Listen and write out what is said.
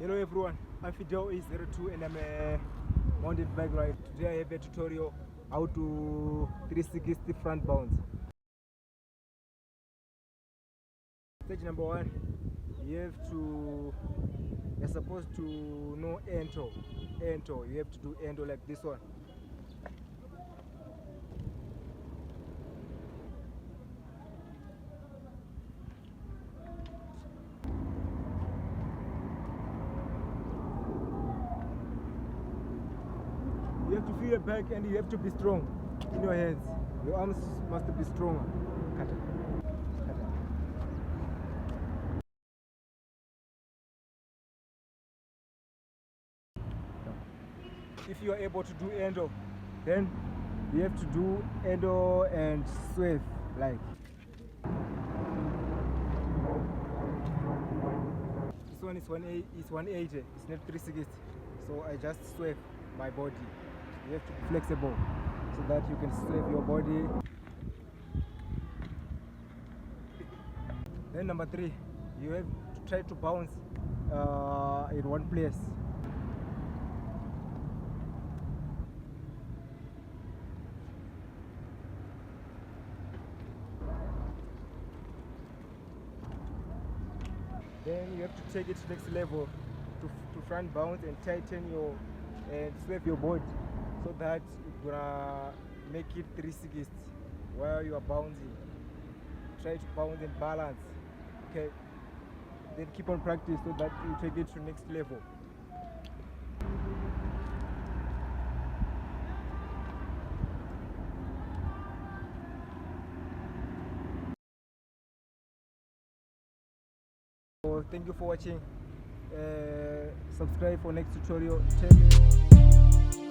Hello everyone, I'm Fidel is02 and I'm a mountain bike rider. Today I have a tutorial how to 360 front bounce. Stage number 1, you're supposed to know ento. You have to do ento like this one. You have to feel your back and you have to be strong in your hands. Your arms must be stronger. Kata. Kata. If you are able to do endo, then you have to do endo and swerve like. This one is 180, it's not 360. So I just swerve my body. You have to be flexible so that you can swerve your body. Then number 3, you have to try to bounce in one place. Then you have to take it to next level to front bounce and tighten your and swerve your body so that you're gonna make it 360 while you are bouncing. Try to bounce and balance. Okay. Then keep on practice so that you take it to next level. So thank you for watching. Subscribe for next tutorial. Tell me